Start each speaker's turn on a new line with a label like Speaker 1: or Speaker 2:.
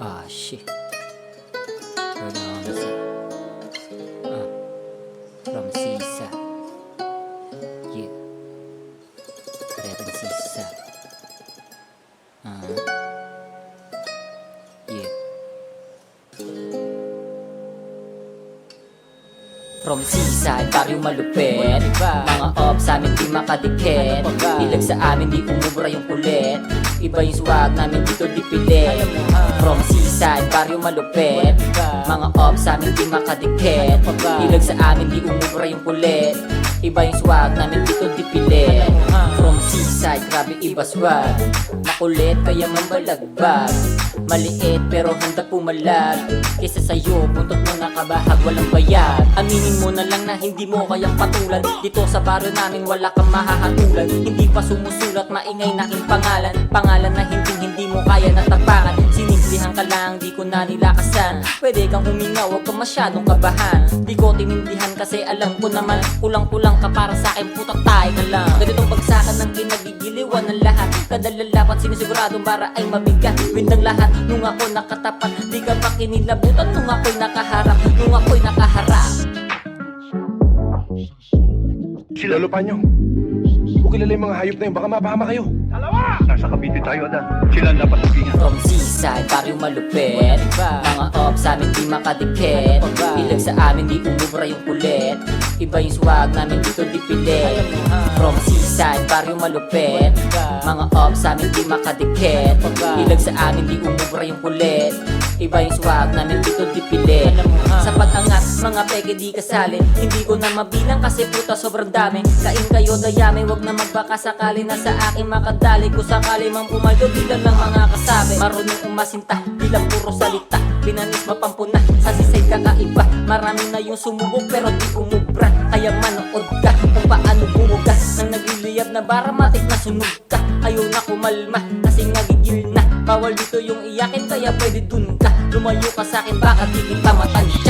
Speaker 1: Ah, shit. Word on the set. From Sisa. Yeah. Reverend Sisa. Yeah. From Seaside, baryo malupit. Mga ops sa amin di makadikit. Ilag sa amin di umubra yung kulit. Iba yung swag namin dito di pilit. From Seaside, baryo malupit. Mga ops sa amin di makadikit. Ilag sa amin di umubra yung kulit. Iba yung swag namin dito di pilit. From Seaside, grabe iba swag. Makulit kaya mambalagbag. Maliit pero handa pumalag. Kesa sa'yo, buntot mo nakabahag, walang bayad. Aminin mo na lang na hindi mo kayang patulan. Dito sa baryo namin wala kang mahahatulan. Hindi pa sumusulat, maingay na aking pangalan. Pangalan na hindi mo kaya natapakan. Sinimplihan ka lang, di ko na nilakasan. Pwede kang huminga, huwag kang masyadong kabahan. Di ko tinindihan kasi alam ko naman kulang-kulang ka para sa'kin, puta tayo ka lang. Ganitong bagsakan ng kinagigiliwan ng lahat. Kada lalapat sinisiguradong bara ay mabigat. Windang lahat, nung ako nakatapat. Di ka pa kinilabutan nung ako'y nakaharap. Nung ako'y nakaharap.
Speaker 2: Sila lupa nyo. Kung kilala yung mga hayop na yun, baka mapahama kayo. Dalawa! Nasa Cavite tayo, Adan. Sila ang dapat maging.
Speaker 1: From Seaside, baryo malupit. Mga ops sa amin di makadikit. Ilag sa amin di umubra yung kulit. Iba yung swag namin dito di pilit. From Seaside, baryo malupit. Mga ops sa amin di makadikit. Ilag sa amin di umubra yung kulit. Iba yung swag namin dito di pilit. Sa pag-angat, mga peke di kasali. Hindi ko na mabilang kasi puta sobrang dami. Kain kayo dayami, wag na magbaka sakali na sa akin makadali. Kung sakali mang pumaldo, di lang mga kasabi. Marunong umasinta, di lang puro salita. Pinanis mapampuna, sa sisay kakaiba. Marami na yung sumubok pero di umubra. Kaya manood ka kung paano bumuga. Nang nagliliyab na bara, matik na sunog ka. Ayaw na kumalma, kasi nagigil na. Bawal dito yung iyakin, kaya pwede dun ka. Lumayo ka sa'kin, baka di kita matanda.